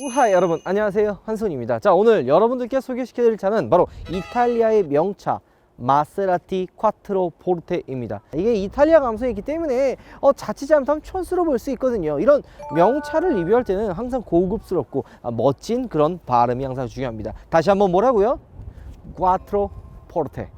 우하 여러분 안녕하세요, 한손입니다. 자, 오늘 여러분들께 소개시켜드릴 차는 바로 이탈리아의 명차 마세라티 콰트로 포르테입니다. 이게 이탈리아 감성이기 때문에 자칫 잘못하면 촌스러워 보일 수 있거든요. 이런 명차를 리뷰할 때는 항상 고급스럽고 멋진 그런 발음이 항상 중요합니다. 다시 한번 뭐라고요? 콰트로 포르테.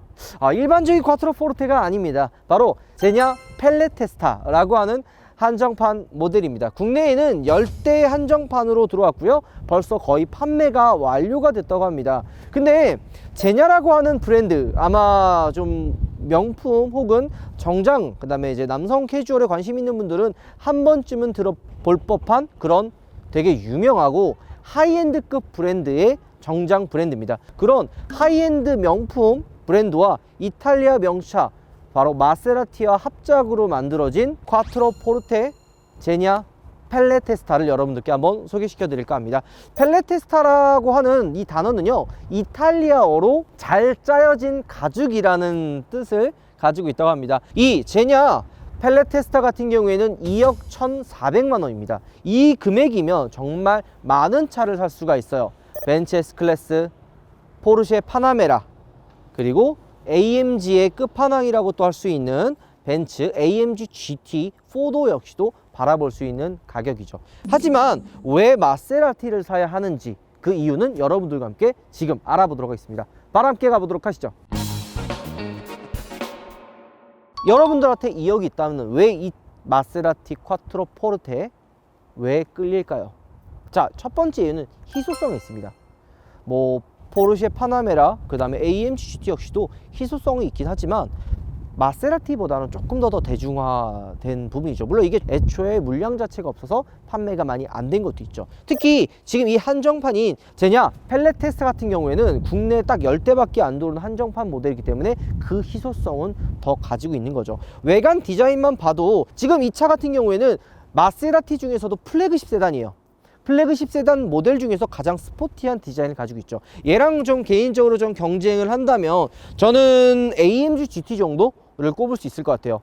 일반적인 콰트로 포르테가 아닙니다. 바로 제냐 펠레테스타라고 하는 한정판 모델입니다. 국내에는 10대 한정판으로 들어왔고요. 벌써 거의 판매가 완료가 됐다고 합니다. 근데 제냐라고 하는 브랜드, 아마 좀 명품 혹은 정장, 그 다음에 이제 남성 캐주얼에 관심 있는 분들은 한 번쯤은 들어볼 법한 그런 되게 유명하고 하이엔드급 브랜드의 정장 브랜드입니다. 그런 하이엔드 명품 브랜드와 이탈리아 명차 바로 마세라티와 합작으로 만들어진 콰트로 포르테 제냐 펠레테스타를 여러분들께 한번 소개시켜 드릴까 합니다. 펠레테스타라고 하는 이 단어는요, 이탈리아어로 잘 짜여진 가죽이라는 뜻을 가지고 있다고 합니다. 이 제냐 펠레테스타 같은 경우에는 2억 1,400만 원입니다. 이 금액이면 정말 많은 차를 살 수가 있어요. 벤츠 S클래스, 포르쉐 파나메라, 그리고 AMG의 끝판왕이라고 또 할 수 있는 벤츠 AMG GT 4도 역시도 바라볼 수 있는 가격이죠. 하지만 왜 마세라티를 사야 하는지, 그 이유는 여러분들과 함께 지금 알아보도록 하겠습니다. 바로 함께 가보도록 하시죠. 여러분들한테 2억이 있다면 왜 이 마세라티 콰트로 포르테 왜 끌릴까요? 자, 첫 번째 이유는 희소성이 있습니다. 포르쉐 파나메라, 그 다음에 AMG GT 역시도 희소성이 있긴 하지만 마세라티보다는 조금 더 대중화된 부분이죠. 물론 이게 애초에 물량 자체가 없어서 판매가 많이 안 된 것도 있죠. 특히 지금 이 한정판인 제냐 펠레테스타 같은 경우에는 국내에 딱 10대밖에 안 들어오는 한정판 모델이기 때문에 그 희소성은 더 가지고 있는 거죠. 외관 디자인만 봐도 지금 이 차 같은 경우에는 마세라티 중에서도 플래그십 세단이에요. 플래그십 세단 모델 중에서 가장 스포티한 디자인을 가지고 있죠. 얘랑 좀 개인적으로 좀 경쟁을 한다면 저는 AMG GT 정도를 꼽을 수 있을 것 같아요.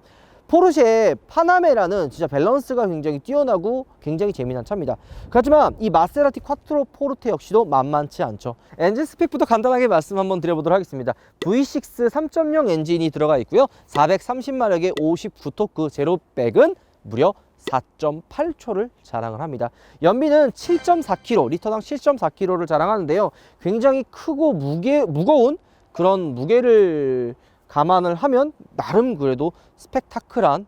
포르쉐 파나메라는 진짜 밸런스가 굉장히 뛰어나고 굉장히 재미난 차입니다. 하지만 이 마세라티 콰트로 포르테 역시도 만만치 않죠. 엔진 스펙부터 간단하게 말씀 한번 드려보도록 하겠습니다. V6 3.0 엔진이 들어가 있고요. 430마력의 59토크 제로백은 무려 4.8초를 자랑을 합니다. 연비는 7.4kg, 리터당 7.4kg를 자랑하는데요. 굉장히 크고 무거운 그런 무게를 감안을 하면 나름 그래도 스펙타클한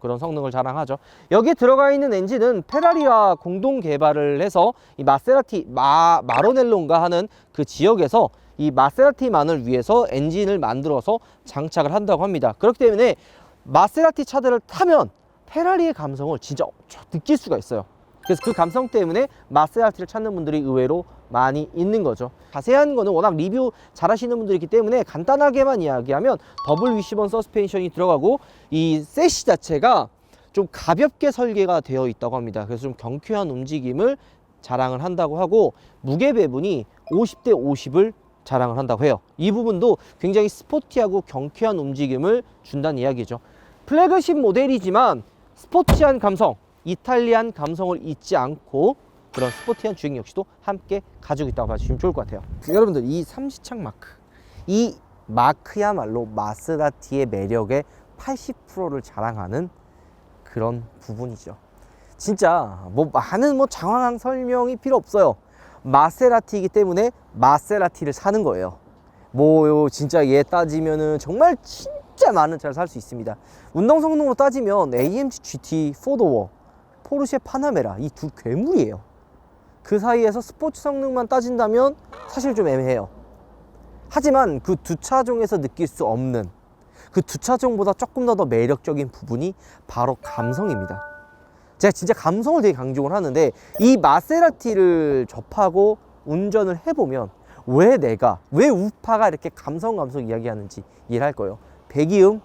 그런 성능을 자랑하죠. 여기에 들어가 있는 엔진은 페라리와 공동 개발을 해서 이 마세라티 마로넬론가 하는 그 지역에서 이 마세라티만을 위해서 엔진을 만들어서 장착을 한다고 합니다. 그렇기 때문에 마세라티 차들을 타면 페라리의 감성을 진짜 느낄 수가 있어요. 그래서 그 감성 때문에 마세라티를 찾는 분들이 의외로 많이 있는 거죠. 자세한 거는 워낙 리뷰 잘 하시는 분들이기 때문에 간단하게만 이야기하면 더블 위시본 서스펜션이 들어가고 이 셋시 자체가 좀 가볍게 설계가 되어 있다고 합니다. 그래서 좀 경쾌한 움직임을 자랑을 한다고 하고 무게 배분이 50대 50을 자랑을 한다고 해요. 이 부분도 굉장히 스포티하고 경쾌한 움직임을 준다는 이야기죠. 플래그십 모델이지만 스포티한 감성, 이탈리안 감성을 잊지 않고 그런 스포티한 주행 역시도 함께 가지고 있다고 봐주시면 좋을 것 같아요. 여러분들, 이 삼시창 마크, 이 마크야말로 마세라티의 매력의 80%를 자랑하는 그런 부분이죠. 진짜 많은 장황한 설명이 필요 없어요. 마세라티이기 때문에 마세라티를 사는 거예요. 진짜 얘 따지면은 정말 진짜 많은 차를 살 수 있습니다. 운동 성능으로 따지면 AMG GT 4도어, 포르쉐 파나메라, 이 두 괴물이에요. 그 사이에서 스포츠 성능만 따진다면 사실 좀 애매해요. 하지만 그 두 차종에서 느낄 수 없는, 그 두 차종보다 조금 더 매력적인 부분이 바로 감성입니다. 제가 진짜 감성을 되게 강조를 하는데, 이 마세라티를 접하고 운전을 해보면 왜 우파가 이렇게 감성 이야기하는지 이해를 할 거예요. 배기음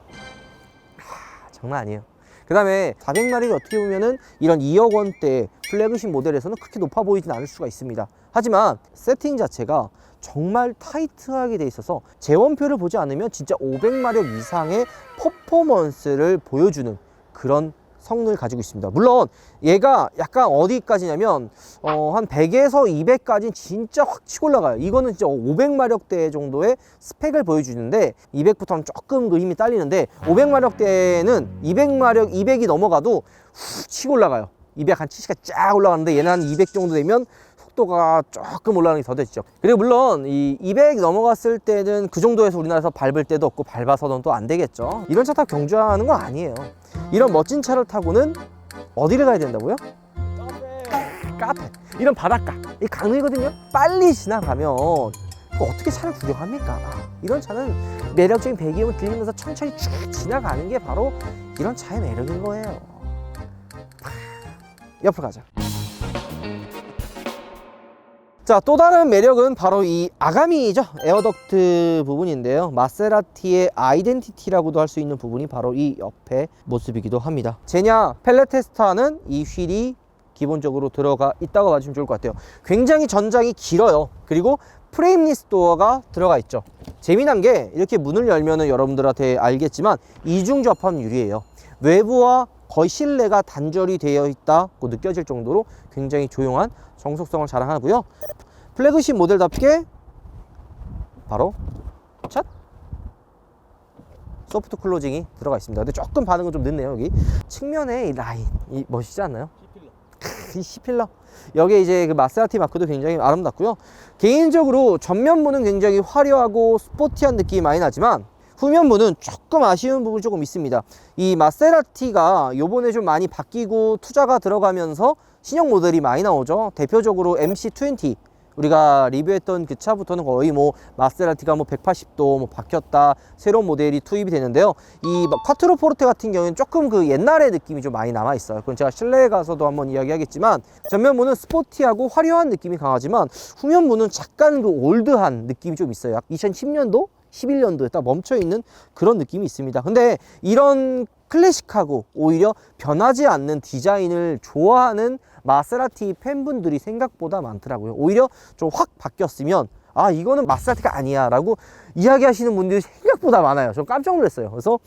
장난 아니에요. 그 다음에 400마력이 어떻게 보면은 이런 2억 원대 플래그십 모델에서는 그렇게 높아 보이진 않을 수가 있습니다. 하지만 세팅 자체가 정말 타이트하게 돼 있어서 재원표를 보지 않으면 진짜 500마력 이상의 퍼포먼스를 보여주는 그런 성능을 가지고 있습니다. 물론 얘가 약간 어디까지냐면 한 100에서 200까지는 진짜 확 치고 올라가요. 이거는 진짜 500마력대 정도의 스펙을 보여주는데 200부터는 조금 그 힘이 딸리는데 500마력대는 200마력 200이 넘어가도 훅 치고 올라가요. 200 한 70까지 쫙 올라가는데 얘는 한 200 정도 되면 속도가 조금 올라가는 게 더뎌지죠. 그리고 물론 이 200 넘어갔을 때는 그 정도에서 우리나라에서 밟을 때도 없고 밟아서는 또 안 되겠죠. 이런 차 타고 경주하는 건 아니에요. 이런 멋진 차를 타고는 어디를 가야 된다고요? 카페. 이런 바닷가. 이 강릉이거든요. 빨리 지나가면 또 어떻게 차를 구경합니까? 이런 차는 매력적인 배기음을 들리면서 천천히 쭉 지나가는 게 바로 이런 차의 매력인 거예요. 옆으로 가자. 자, 또 다른 매력은 바로 이 아가미죠. 에어덕트 부분인데요. 마세라티의 아이덴티티라고도 할 수 있는 부분이 바로 이 옆에 모습이기도 합니다. 제냐 펠레테스타는 이 휠이 기본적으로 들어가 있다고 봐주시면 좋을 것 같아요. 굉장히 전장이 길어요. 그리고 프레임리스 도어가 들어가 있죠. 재미난 게 이렇게 문을 열면은 여러분들한테 알겠지만 이중 접합 유리예요. 외부와 거의 실내가 단절이 되어 있다고 느껴질 정도로 굉장히 조용한 정속성을 자랑하고요. 플래그십 모델답게 바로 찻 소프트 클로징이 들어가 있습니다. 근데 조금 반응은 좀 늦네요. 여기 측면에 이 라인 이 멋있지 않나요? 이 C필러 여기에 이제 그 마세라티 마크도 굉장히 아름답고요. 개인적으로 전면부는 굉장히 화려하고 스포티한 느낌이 많이 나지만 후면부는 조금 아쉬운 부분이 조금 있습니다. 이 마세라티가 요번에 좀 많이 바뀌고 투자가 들어가면서 신형 모델이 많이 나오죠. 대표적으로 MC20 우리가 리뷰했던 그 차부터는 거의 뭐 마세라티가 뭐 180도 뭐 바뀌었다 새로운 모델이 투입이 되는데요. 이 콰트로 포르테 같은 경우에는 조금 그 옛날의 느낌이 좀 많이 남아 있어요. 그건 제가 실내에 가서도 한번 이야기하겠지만 전면부는 스포티하고 화려한 느낌이 강하지만 후면부는 약간 그 올드한 느낌이 좀 있어요. 약 2010년도 11년도에 딱 멈춰있는 그런 느낌이 있습니다. 근데 이런 클래식하고 오히려 변하지 않는 디자인을 좋아하는 마세라티 팬분들이 생각보다 많더라고요. 오히려 좀 확 바뀌었으면 아 이거는 마세라티가 아니야 라고 이야기하시는 분들이 생각보다 많아요. 저 깜짝 놀랐어요. 그래서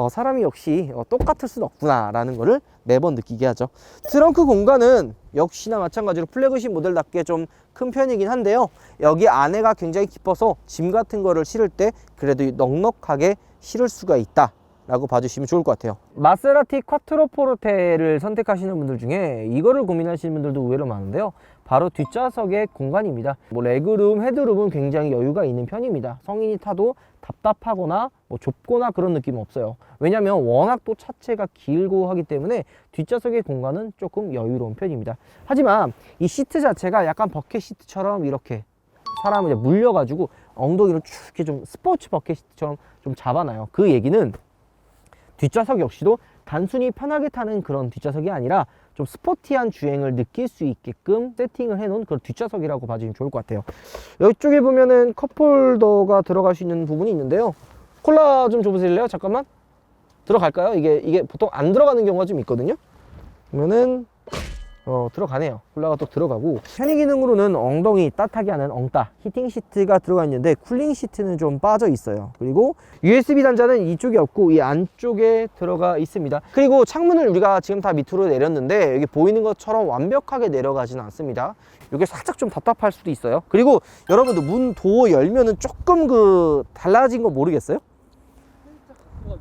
사람이 역시 똑같을 수는 없구나 라는 거를 매번 느끼게 하죠. 트렁크 공간은 역시나 마찬가지로 플래그십 모델답게 좀 큰 편이긴 한데요. 여기 안에가 굉장히 깊어서 짐 같은 거를 실을 때 그래도 넉넉하게 실을 수가 있다 라고 봐주시면 좋을 것 같아요. 마세라티 콰트로 포르테를 선택하시는 분들 중에 이거를 고민하시는 분들도 의외로 많은데요. 바로 뒷좌석의 공간입니다. 뭐 레그룸, 헤드룸은 굉장히 여유가 있는 편입니다. 성인이 타도 답답하거나 뭐 좁거나 그런 느낌은 없어요. 왜냐면 워낙 또 차체가 길고 하기 때문에 뒷좌석의 공간은 조금 여유로운 편입니다. 하지만 이 시트 자체가 약간 버켓 시트처럼 이렇게 사람을 물려가지고 엉덩이로 쭉 이렇게 좀 스포츠 버켓 시트처럼 좀 잡아놔요. 그 얘기는 뒷좌석 역시도 단순히 편하게 타는 그런 뒷좌석이 아니라 좀 스포티한 주행을 느낄 수 있게끔 세팅을 해놓은 그런 뒷좌석이라고 봐주시면 좋을 것 같아요. 이쪽에 보면은 컵홀더가 들어갈 수 있는 부분이 있는데요. 콜라 좀 줘보실래요? 잠깐만. 들어갈까요? 이게 보통 안 들어가는 경우가 좀 있거든요. 그러면은 들어가네요. 콜라가 또 들어가고 편의 기능으로는 엉덩이 따뜻하게 하는 엉따 히팅 시트가 들어가 있는데 쿨링 시트는 좀 빠져 있어요. 그리고 USB 단자는 이쪽에 없고 이 안쪽에 들어가 있습니다. 그리고 창문을 우리가 지금 다 밑으로 내렸는데 여기 보이는 것처럼 완벽하게 내려가지는 않습니다. 이게 살짝 좀 답답할 수도 있어요. 그리고 여러분들 문 도어 열면은 조금 그 달라진 거 모르겠어요?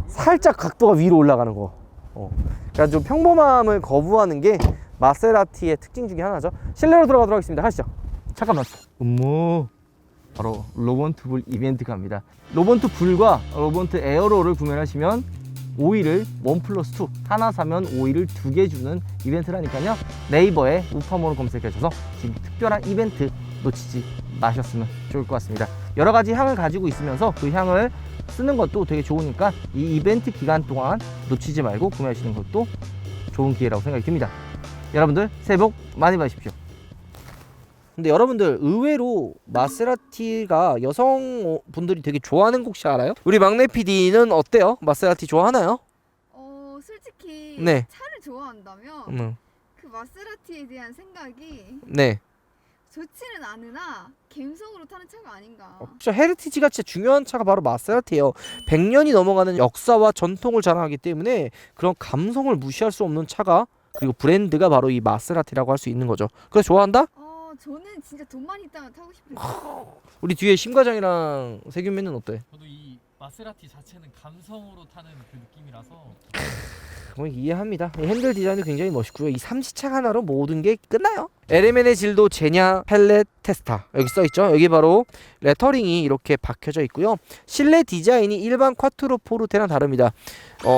살짝 각도가 위로 올라가는 거. 그러니까 좀 평범함을 거부하는 게 마세라티의 특징 중에 하나죠. 실내로 들어가도록 하겠습니다. 가시죠. 잠깐만. 어머. 바로 로본트 불 이벤트 갑니다. 로본트 불과 로본트 에어로를 구매하시면 오일을 1+2 하나 사면 오일을 2개 주는 이벤트라니까요. 네이버에 우파모를 검색하셔서 지금 특별한 이벤트 놓치지 마셨으면 좋을 것 같습니다. 여러 가지 향을 가지고 있으면서 그 향을 쓰는 것도 되게 좋으니까 이 이벤트 기간 동안 놓치지 말고 구매하시는 것도 좋은 기회라고 생각이 듭니다. 여러분들 새해 복 많이 받으십시오. 근데 여러분들 의외로 마세라티가 여성분들이 되게 좋아하는 곡 혹시 알아요? 우리 막내 PD는 어때요? 마세라티 좋아하나요? 솔직히 네. 차를 좋아한다면 그 마세라티에 대한 생각이 네. 좋지는 않으나 감성으로 타는 차가 아닌가. 진짜 헤리티지가 진짜 중요한 차가 바로 마세라티예요. 100년이 넘어가는 역사와 전통을 자랑하기 때문에 그런 감성을 무시할 수 없는 차가, 그리고 브랜드가 바로 이 마세라티라고 할 수 있는 거죠. 그래서 좋아한다? 저는 진짜 돈만 있다면 타고 싶어요. 우리 뒤에 심과장이랑 세균맨은 어때? 저도 이 마세라티 자체는 감성으로 타는 그 느낌이라서 뭐 이해합니다. 이 핸들 디자인도 굉장히 멋있고요. 이 삼시차 하나로 모든 게 끝나요. 엘레멘의 질도 제냐 펠렛 테스타 여기 써있죠. 여기 바로 레터링이 이렇게 박혀져 있고요. 실내 디자인이 일반 콰트로 포르테랑 다릅니다.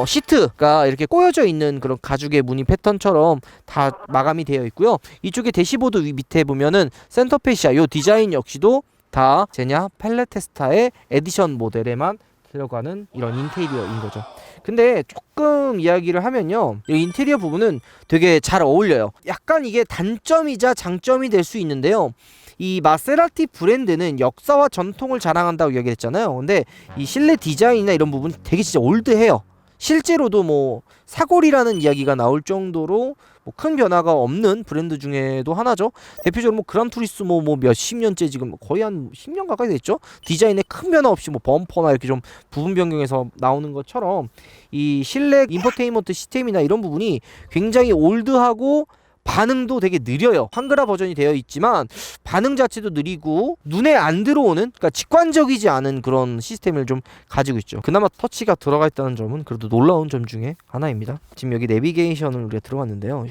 시트가 이렇게 꼬여져 있는 그런 가죽의 무늬 패턴처럼 다 마감이 되어 있고요. 이쪽에 대시보드 위 밑에 보면은 센터페시아 요 디자인 역시도 다 제냐 펠렛 테스타의 에디션 모델에만 들어가는 이런 인테리어인 거죠. 근데 조금 이야기를 하면요, 이 인테리어 부분은 되게 잘 어울려요. 약간 이게 단점이자 장점이 될 수 있는데요, 이 마세라티 브랜드는 역사와 전통을 자랑한다고 이야기했잖아요. 근데 이 실내 디자인이나 이런 부분 되게 진짜 올드해요. 실제로도 뭐 사골이라는 이야기가 나올 정도로 뭐 큰 변화가 없는 브랜드 중에도 하나죠. 대표적으로 뭐 그란투리스모 뭐 몇십 년째, 지금 거의 한 10년 가까이 됐죠. 디자인에 큰 변화 없이 뭐 범퍼나 이렇게 좀 부분 변경해서 나오는 것처럼 이 실내 인포테인먼트 시스템이나 이런 부분이 굉장히 올드하고 반응도 되게 느려요. 한글화 버전이 되어 있지만 반응 자체도 느리고 눈에 안 들어오는, 그러니까 직관적이지 않은 그런 시스템을 좀 가지고 있죠. 그나마 터치가 들어가 있다는 점은 그래도 놀라운 점 중에 하나입니다. 지금 여기 내비게이션을 우리가 들어갔는데요.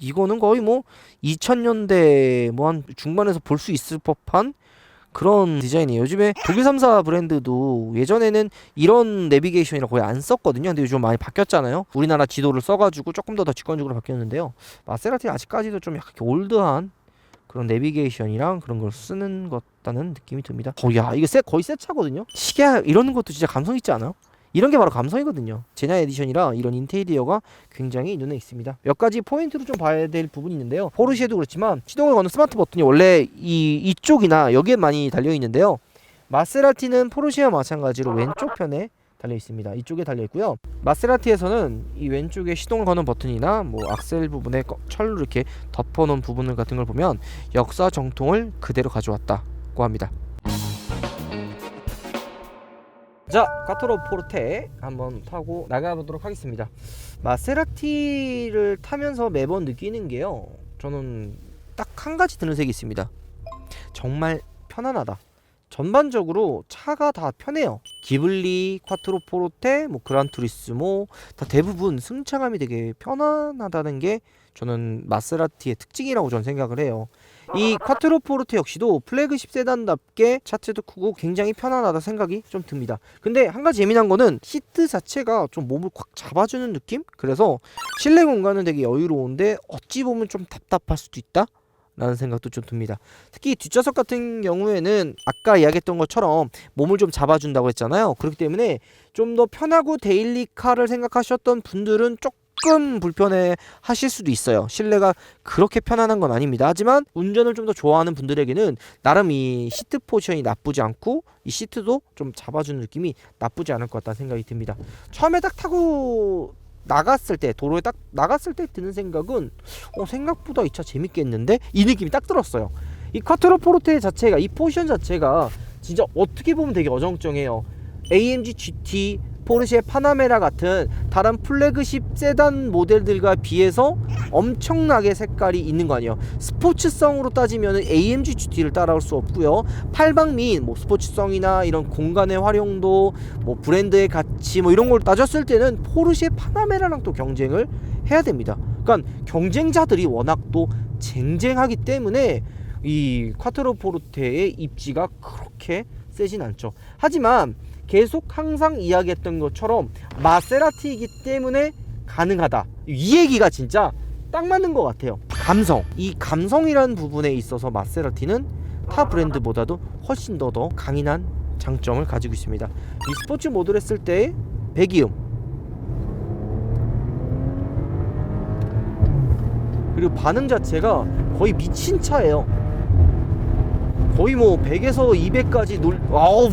이거는 거의 뭐 2000년대 뭐 한 중반에서 볼 수 있을 법한 그런 디자인이에요. 요즘에 독일 3사 브랜드도 예전에는 이런 내비게이션이라 거의 안 썼거든요. 근데 요즘 많이 바뀌었잖아요. 우리나라 지도를 써가지고 조금 더 직관적으로 바뀌었는데요. 마세라티 아직까지도 좀 약간 올드한 그런 내비게이션이랑 그런 걸 쓰는 것 같다는 느낌이 듭니다. 야, 이거 거의 새 차거든요. 시계 이런 것도 진짜 감성 있지 않아요? 이런 게 바로 감성이거든요. 제냐 에디션이라 이런 인테리어가 굉장히 눈에 익습니다. 몇 가지 포인트로 좀 봐야 될 부분이 있는데요. 포르쉐도 그렇지만 시동을 거는 스마트 버튼이 원래 이쪽이나 여기에 많이 달려 있는데요. 마세라티는 포르쉐와 마찬가지로 왼쪽 편에 달려 있습니다. 이쪽에 달려 있고요. 마세라티에서는 이 왼쪽에 시동을 거는 버튼이나 뭐 악셀 부분에 철로 이렇게 덮어놓은 부분 같은 걸 보면 역사 정통을 그대로 가져왔다고 합니다. 자, 콰트로 포르테 한번 타고 나가보도록 하겠습니다. 마세라티를 타면서 매번 느끼는 게요, 저는 딱 한 가지 드는 색이 있습니다. 정말 편안하다. 전반적으로 차가 다 편해요. 기블리, 콰트로 포르테, 뭐 그란투리스모 다 대부분 승차감이 되게 편안하다는 게 저는 마세라티의 특징이라고 저는 생각을 해요. 이 콰트로 포르테 역시도 플래그십 세단답게 차체도 크고 굉장히 편안하다 생각이 좀 듭니다. 근데 한 가지 예민한 거는 시트 자체가 좀 몸을 꽉 잡아주는 느낌? 그래서 실내 공간은 되게 여유로운데 어찌 보면 좀 답답할 수도 있다 라는 생각도 좀 듭니다. 특히 뒷좌석 같은 경우에는 아까 이야기했던 것처럼 몸을 좀 잡아준다고 했잖아요. 그렇기 때문에 좀 더 편하고 데일리카를 생각하셨던 분들은 조금 불편해 하실 수도 있어요. 실내가 그렇게 편안한 건 아닙니다. 하지만 운전을 좀 더 좋아하는 분들에게는 나름 이 시트 포지션이 나쁘지 않고 이 시트도 좀 잡아주는 느낌이 나쁘지 않을 것 같다는 생각이 듭니다. 처음에 딱 타고 나갔을 때, 도로에 딱 나갔을 때 드는 생각은 생각보다 이 차 재밌겠는데? 이 느낌이 딱 들었어요. 이 콰트로 포르테 자체가, 이 포지션 자체가 진짜 어떻게 보면 되게 어정쩡해요. AMG GT, 포르쉐 파나메라 같은 다른 플래그십 세단 모델들과 비해서 엄청나게 색깔이 있는 거 아니에요. 스포츠성으로 따지면 AMG GT를 따라올 수 없고요. 팔방미인 뭐 스포츠성이나 이런 공간의 활용도, 뭐 브랜드의 가치 뭐 이런 걸 따졌을 때는 포르쉐 파나메라랑 또 경쟁을 해야 됩니다. 그러니까 경쟁자들이 워낙 또 쟁쟁하기 때문에 이 콰트로 포르테의 입지가 그렇게 세진 않죠. 하지만 계속 항상 이야기했던 것처럼 마세라티이기 때문에 가능하다, 이 얘기가 진짜 딱 맞는 것 같아요. 감성, 이 감성이라는 부분에 있어서 마세라티는 타 브랜드보다도 훨씬 더 강인한 장점을 가지고 있습니다. 이 스포츠 모드를 했을 때의 배기음, 그리고 반응 자체가 거의 미친 차예요. 거의 뭐 100에서 200까지 아우,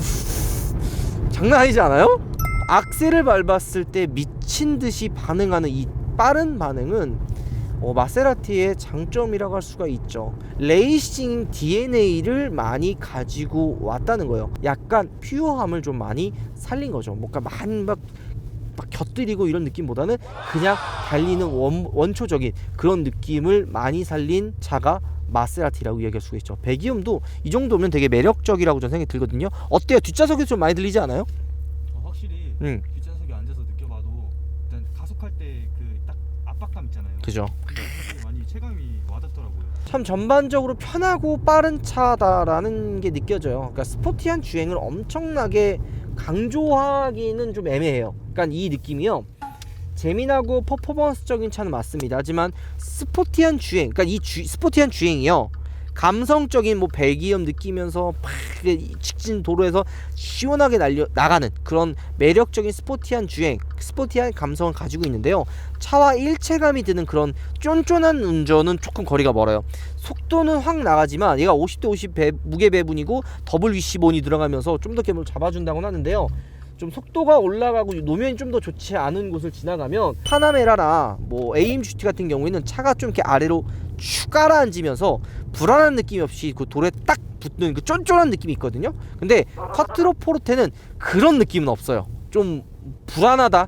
장난 아니지 않아요? 악셀을 밟았을 때 미친 듯이 반응하는 이 빠른 반응은 마세라티의 장점이라고 할 수가 있죠. 레이싱 DNA를 많이 가지고 왔다는 거예요. 약간 퓨어함을 좀 많이 살린 거죠. 뭔가 많이 막 곁들이고 이런 느낌보다는 그냥 달리는 원초적인 그런 느낌을 많이 살린 차가 마세라티라고 이야기할 수가 있죠. 배기음도 이 정도면 되게 매력적이라고 저는 생각이 들거든요. 어때요? 뒷좌석에서 좀 많이 들리지 않아요? 확실히 뒷좌석에 앉아서 느껴봐도 일단 가속할 때 그 딱 압박감 있잖아요. 그죠. 많이 체감이 와닿더라고요. 참 전반적으로 편하고 빠른 차다라는 게 느껴져요. 그러니까 스포티한 주행을 엄청나게 강조하기는 좀 애매해요. 그러니까 이 느낌이요, 재미나고 퍼포먼스적인 차는 맞습니다. 하지만 스포티한 주행, 그러니까 이 스포티한 주행이요, 감성적인 뭐 배기음 느끼면서 팍 직진 도로에서 시원하게 나가는 그런 매력적인 스포티한 주행, 스포티한 감성을 가지고 있는데요, 차와 일체감이 드는 그런 쫀쫀한 운전은 조금 거리가 멀어요. 속도는 확 나가지만 얘가 50대 50 무게 배분이고 더블 위시본이 들어가면서 좀 더 갭을 잡아준다고 하는데요, 좀 속도가 올라가고 노면이 좀 더 좋지 않은 곳을 지나가면 파나메라나 뭐 AMGT 같은 경우에는 차가 좀 이렇게 아래로 쭉 가라앉으면서 불안한 느낌이 없이 그 돌에 딱 붙는 그 쫀쫀한 느낌이 있거든요. 근데 쿼트로 포르테는 그런 느낌은 없어요. 좀 불안하다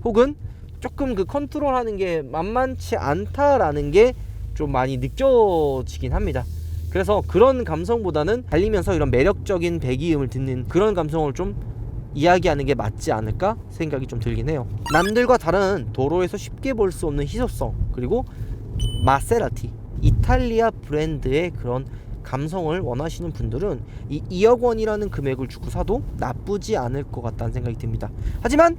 혹은 조금 그 컨트롤하는 게 만만치 않다라는 게 좀 많이 느껴지긴 합니다. 그래서 그런 감성보다는 달리면서 이런 매력적인 배기음을 듣는 그런 감성을 좀 이야기하는 게 맞지 않을까 생각이 좀 들긴 해요. 남들과 다른 도로에서 쉽게 볼 수 없는 희소성, 그리고 마세라티 이탈리아 브랜드의 그런 감성을 원하시는 분들은 이 2억 원이라는 금액을 주고 사도 나쁘지 않을 것 같다는 생각이 듭니다. 하지만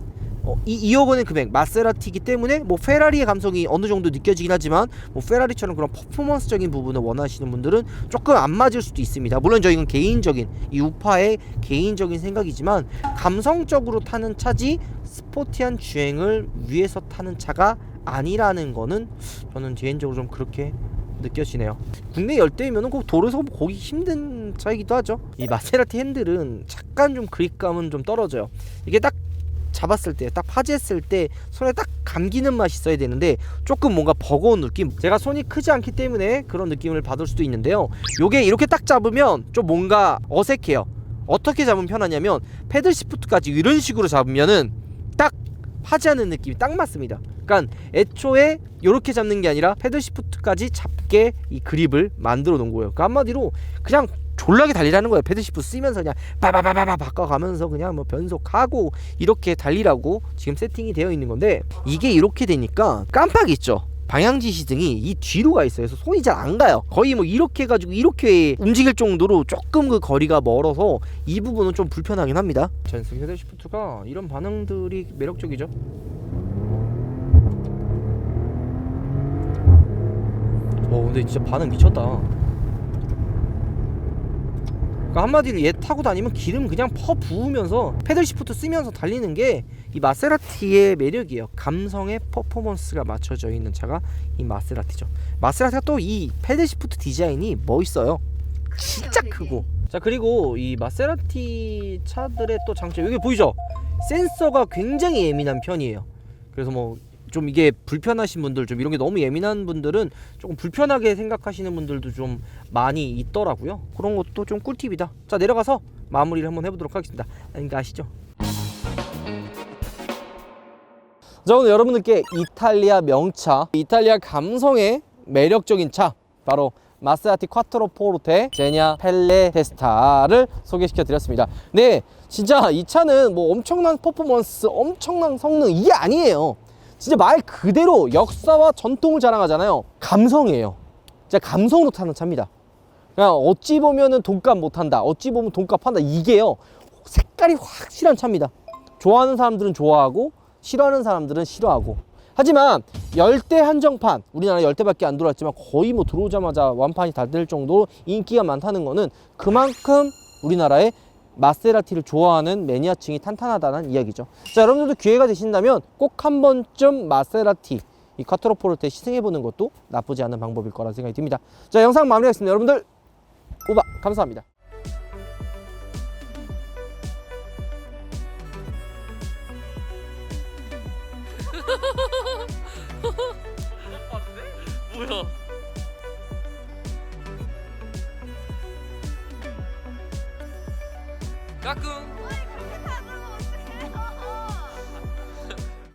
이 2억 원의 금액 마세라티이기 때문에 뭐 페라리의 감성이 어느 정도 느껴지긴 하지만 뭐 페라리처럼 그런 퍼포먼스적인 부분을 원하시는 분들은 조금 안 맞을 수도 있습니다. 물론 저희는 개인적인 이 우파의 개인적인 생각이지만 감성적으로 타는 차지 스포티한 주행을 위해서 타는 차가 아니라는 거는 저는 개인적으로 좀 그렇게 느껴지네요. 국내 열대이면은 꼭 도로에서 보기 힘든 차이기도 하죠. 이 마세라티 핸들은 약간 좀 그립감은 좀 떨어져요. 이게 딱 잡았을 때, 딱 파지했을 때 손에 딱 감기는 맛이 있어야 되는데 조금 뭔가 버거운 느낌, 제가 손이 크지 않기 때문에 그런 느낌을 받을 수도 있는데요, 요게 이렇게 딱 잡으면 좀 뭔가 어색해요. 어떻게 잡으면 편하냐면 패들 시프트까지 이런 식으로 잡으면은 딱 파지하는 느낌이 딱 맞습니다. 그러니까 애초에 이렇게 잡는 게 아니라 패들 시프트까지 잡게 이 그립을 만들어 놓은 거예요. 그러니까 한마디로 그냥 졸라게 달리라는 거예요. 패들 시프트 쓰면서 그냥 바바바바바 바꿔가면서 그냥 뭐 변속하고 이렇게 달리라고 지금 세팅이 되어 있는 건데, 이게 이렇게 되니까 깜빡이 있죠. 방향지시등이 이 뒤로 가 있어요. 그래서 손이 잘 안 가요. 거의 뭐 이렇게 해가지고 이렇게 움직일 정도로 조금 그 거리가 멀어서 이 부분은 좀 불편하긴 합니다. 전승 패들 시프트가 이런 반응들이 매력적이죠. 근데 진짜 반응 미쳤다. 그러니까 한마디로 얘 타고 다니면 기름 그냥 퍼 부으면서 패들 시프트 쓰면서 달리는 게 이 마세라티의 매력이에요. 감성의 퍼포먼스가 맞춰져 있는 차가 이 마세라티죠. 마세라티가 또 이 패들 시프트 디자인이 멋있어요. 진짜 되게. 크고. 자, 그리고 이 마세라티 차들의 또 장점, 여기 보이죠? 센서가 굉장히 예민한 편이에요. 그래서 뭐 좀 이게 불편하신 분들, 좀 이런 게 너무 예민한 분들은 조금 불편하게 생각하시는 분들도 좀 많이 있더라고요. 그런 것도 좀 꿀팁이다. 자, 내려가서 마무리를 한번 해보도록 하겠습니다. 아닌가 아시죠? 자, 오늘 여러분들께 이탈리아 명차, 이탈리아 감성의 매력적인 차, 바로 마세라티 쿼트로 포르테 제냐 펠레 테스타를 소개시켜 드렸습니다. 네, 진짜 이 차는 뭐 엄청난 퍼포먼스, 엄청난 성능, 이게 아니에요. 진짜 말 그대로 역사와 전통을 자랑하잖아요. 감성이에요. 진짜 감성으로 타는 차입니다. 그냥 어찌 보면은 돈값 못한다, 어찌 보면 돈값 한다, 이게요, 색깔이 확실한 차입니다. 좋아하는 사람들은 좋아하고 싫어하는 사람들은 싫어하고. 하지만 열대 한정판, 우리나라 열대밖에 안 들어왔지만 거의 뭐 들어오자마자 완판이 다 될 정도로 인기가 많다는 거는 그만큼 우리나라에 마세라티를 좋아하는 매니아층이 탄탄하다는 이야기죠. 자, 여러분들도 기회가 되신다면 꼭 한 번쯤 마세라티 이 쿼트로 포르테 시승해보는 것도 나쁘지 않은 방법일 거라 생각이 듭니다. 자, 영상 마무리하겠습니다. 여러분들 우바 감사합니다. 무섭다는데? 뭐야? 까꿍.